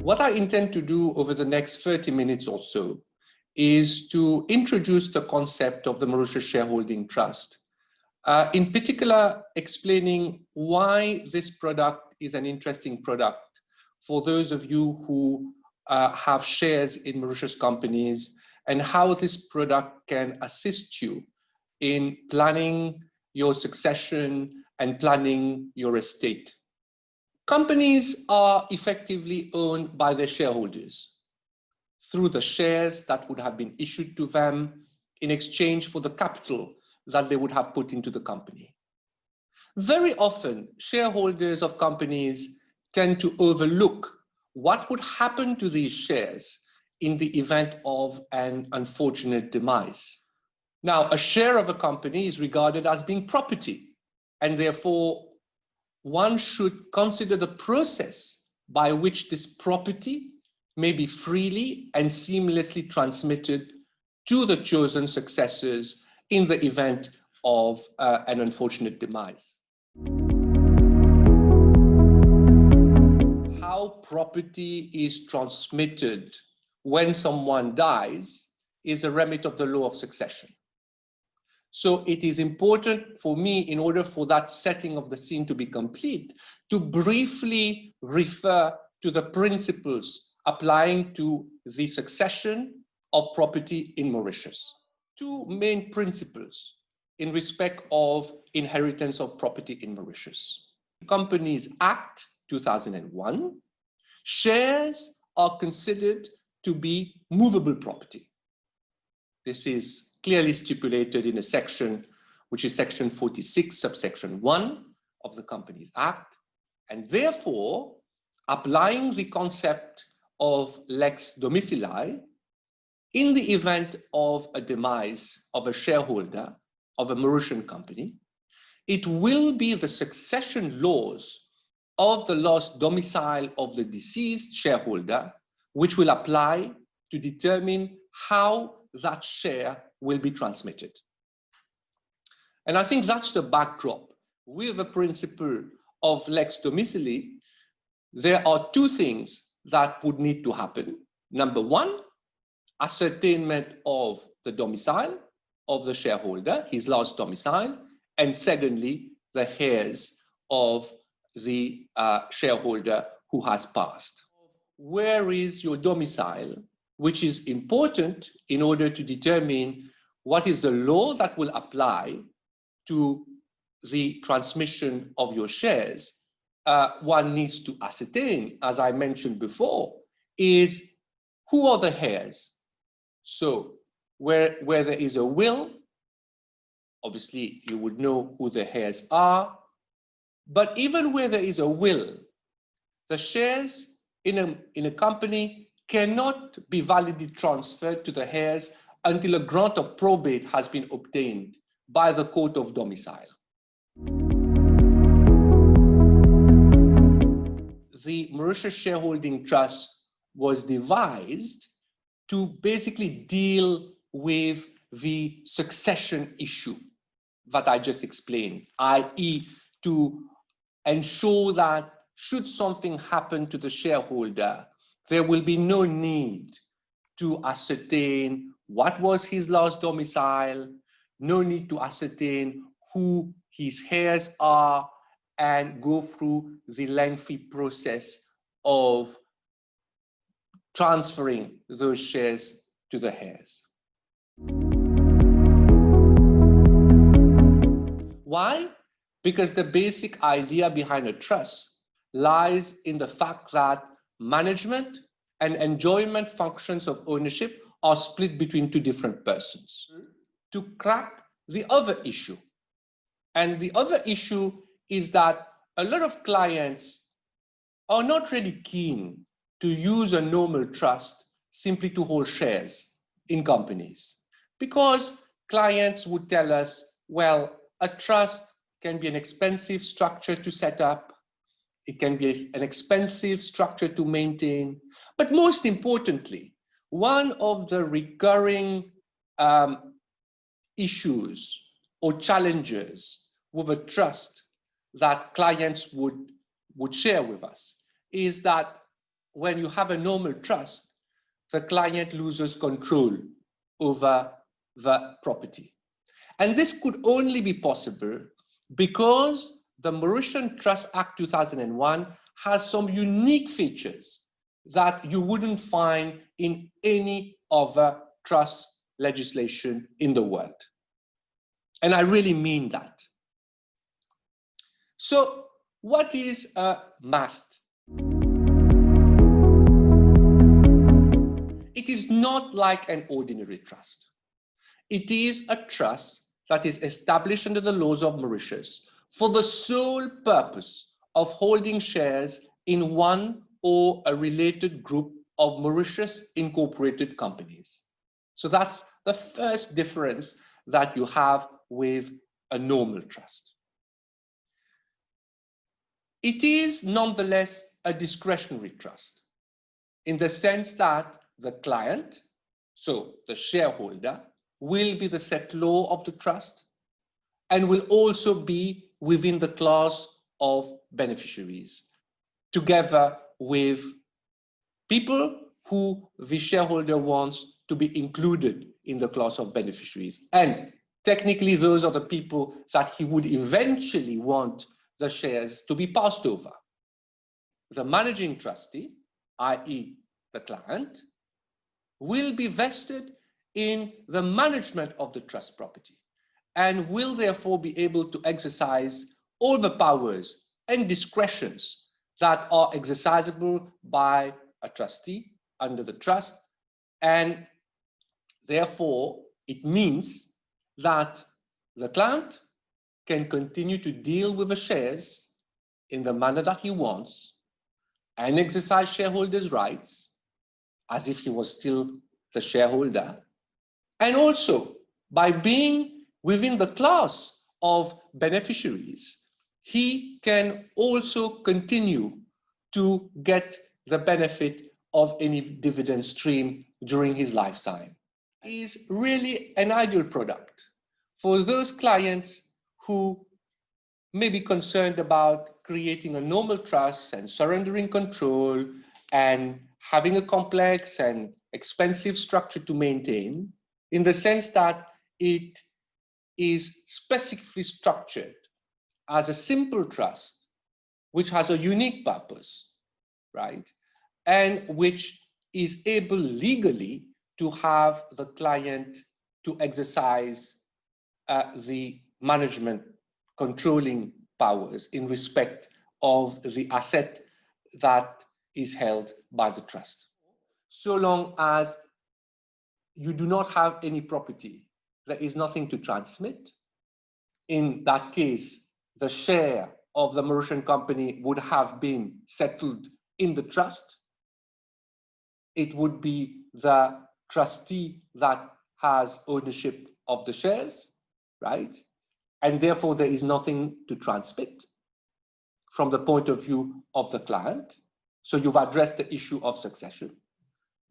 What I intend to do over the next 30 minutes or so is to introduce the concept of the Mauritius Shareholding Trust, in particular explaining why this product is an interesting product for those of you who have shares in Mauritius companies, and how this product can assist you in planning your succession and planning your estate. Companies are effectively owned by their shareholders through the shares that would have been issued to them in exchange for the capital that they would have put into the company. Very often, shareholders of companies tend to overlook what would happen to these shares in the event of an unfortunate demise. Now, a share of a company is regarded as being property, and therefore one should consider the process by which this property may be freely and seamlessly transmitted to the chosen successors in the event of an unfortunate demise. How property is transmitted when someone dies is a remit of the law of succession. So it is important for me, in order for that setting of the scene to be complete, to briefly refer to the principles applying to the succession of property in Mauritius. Two main principles in respect of inheritance of property in Mauritius. Companies Act 2001, shares are considered to be movable property. This is clearly stipulated in a section, which is section 46, subsection 1 of the Companies Act, and therefore applying the concept of lex domicilii in the event of a demise of a shareholder of a Mauritian company, it will be the succession laws of the last domicile of the deceased shareholder which will apply to determine how that share will be transmitted. And I think that's the backdrop. With the principle of lex domicilii, there are two things that would need to happen. Number one, ascertainment of the domicile of the shareholder, his last domicile, and secondly, the heirs of the shareholder who has passed. Where is your domicile, which is important in order to determine what is the law that will apply to the transmission of your shares. One needs to ascertain, as I mentioned before, is who are the heirs. So where there is a will, obviously you would know who the heirs are, but even where there is a will, the shares in a company cannot be validly transferred to the heirs until a grant of probate has been obtained by the court of domicile. The Mauritius Shareholding Trust was devised to basically deal with the succession issue that I just explained, i.e. to ensure that should something happen to the shareholder, there will be no need to ascertain what was his last domicile, no need to ascertain who his heirs are, and go through the lengthy process of transferring those shares to the heirs. Why? Because the basic idea behind a trust lies in the fact that management and enjoyment functions of ownership are split between two different persons. To crack the other issue, and the other issue is that a lot of clients are not really keen to use a normal trust simply to hold shares in companies, because clients would tell us, well, a trust can be an expensive structure to set up, it can be an expensive structure to maintain, but most importantly, one of the recurring issues or challenges with a trust that clients would share with us is that when you have a normal trust, the client loses control over the property. And this could only be possible because the Mauritian Trust Act 2001 has some unique features that you wouldn't find in any other trust legislation in the world. And I really mean that. So what is a MAST? It is not like an ordinary trust. It is a trust that is established under the laws of Mauritius for the sole purpose of holding shares in one or a related group of Mauritius incorporated companies. So that's the first difference that you have with a normal trust. It is nonetheless a discretionary trust in the sense that the client, so the shareholder, will be the settlor of the trust and will also be within the class of beneficiaries, together with people who the shareholder wants to be included in the class of beneficiaries. And technically, those are the people that he would eventually want the shares to be passed over. The managing trustee, i.e. the client, will be vested in the management of the trust property and will therefore be able to exercise all the powers and discretions that are exercisable by a trustee under the trust. And therefore, it means that the client can continue to deal with the shares in the manner that he wants and exercise shareholders' rights as if he was still the shareholder. And also, by being within the class of beneficiaries, he can also continue to get the benefit of any dividend stream during his lifetime. It is really an ideal product for those clients who may be concerned about creating a normal trust and surrendering control and having a complex and expensive structure to maintain, in the sense that it is specifically structured as a simple trust, which has a unique purpose, right? And which is able legally to have the client to exercise the management controlling powers in respect of the asset that is held by the trust. So long as you do not have any property, there is nothing to transmit. In that case, the share of the Mauritian company would have been settled in the trust. It would be the trustee that has ownership of the shares, right? And therefore, there is nothing to transmit from the point of view of the client. So you've addressed the issue of succession,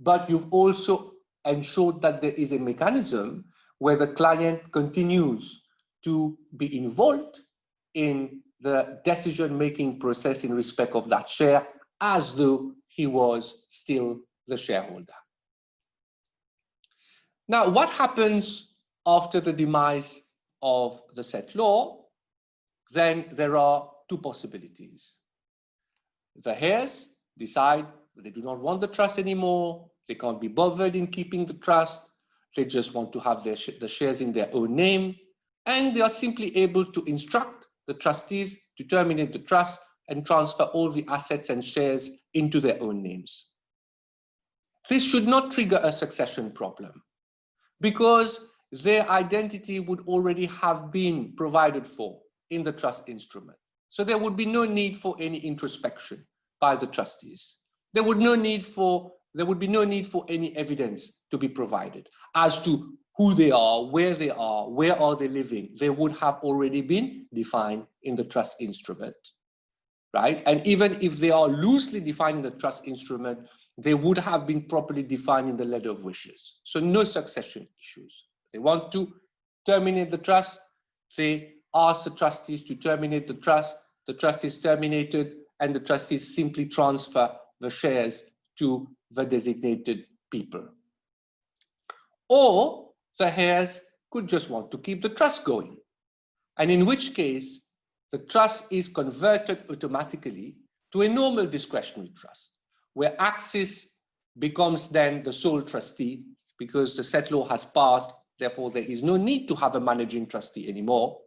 but you've also ensured that there is a mechanism where the client continues to be involved in the decision-making process in respect of that share as though he was still the shareholder. Now, what happens after the demise of the settlor? Then there are two possibilities. The heirs decide that they do not want the trust anymore, they can't be bothered in keeping the trust, they just want to have the shares in their own name, and they are simply able to instruct the trustees to terminate the trust and transfer all the assets and shares into their own names. This should not trigger a succession problem because their identity would already have been provided for in the trust instrument. So there would be no need for any introspection by the trustees. There would be no need for any evidence to be provided as to who they are, where are they living. They would have already been defined in the trust instrument, right? And even if they are loosely defined in the trust instrument, they would have been properly defined in the letter of wishes. So no succession issues. If they want to terminate the trust, they ask the trustees to terminate the trust is terminated, and the trustees simply transfer the shares to the designated people. Or the heirs could just want to keep the trust going. And in which case, the trust is converted automatically to a normal discretionary trust, where Axis becomes then the sole trustee because the set law has passed, therefore there is no need to have a managing trustee anymore.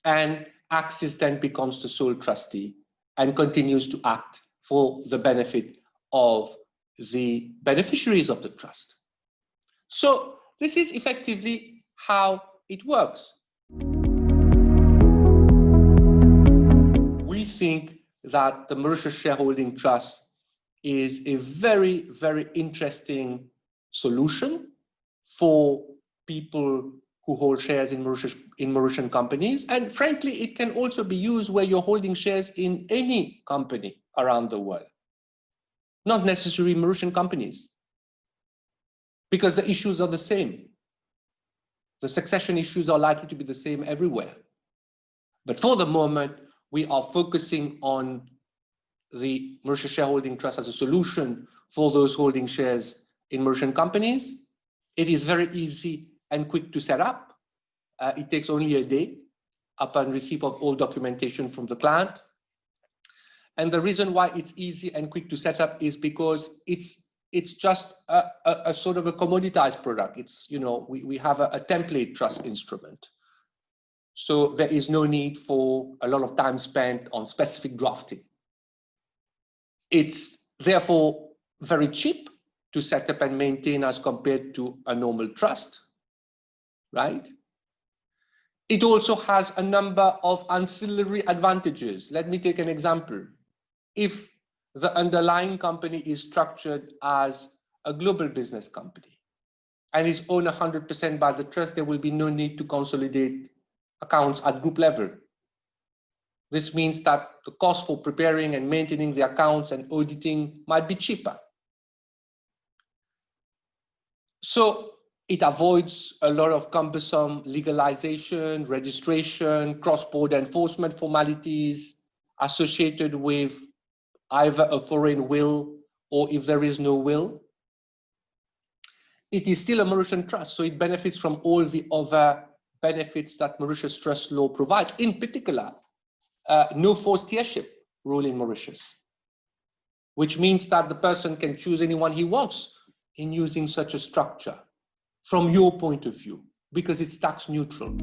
And Axis then becomes the sole trustee and continues to act for the benefit of the beneficiaries of the trust. So this is effectively how it works. We think that the Mauritius Shareholding Trust is a very, very interesting solution for people who hold shares in Mauritian companies. And frankly, it can also be used where you're holding shares in any company around the world, not necessarily Mauritian companies, because the issues are the same. The succession issues are likely to be the same everywhere. But for the moment, we are focusing on the Mauritius Shareholding Trust as a solution for those holding shares in Mauritian companies. It is very easy and quick to set up. It takes only a day upon receipt of all documentation from the client. And the reason why it's easy and quick to set up is because it's just a sort of a commoditized product. It's, you know, we have a template trust instrument. So there is no need for a lot of time spent on specific drafting. It's therefore very cheap to set up and maintain as compared to a normal trust, right? It also has a number of ancillary advantages. Let me take an example. If the underlying company is structured as a global business company and is owned 100% by the trust, there will be no need to consolidate accounts at group level. This means that the cost for preparing and maintaining the accounts and auditing might be cheaper. So it avoids a lot of cumbersome legalization, registration, cross-border enforcement formalities associated with either a foreign will or if there is no will. It is still a Mauritian trust, so it benefits from all the other benefits that Mauritius trust law provides, in particular, no forced heirship rule in Mauritius, which means that the person can choose anyone he wants in using such a structure from your point of view, because it's tax neutral.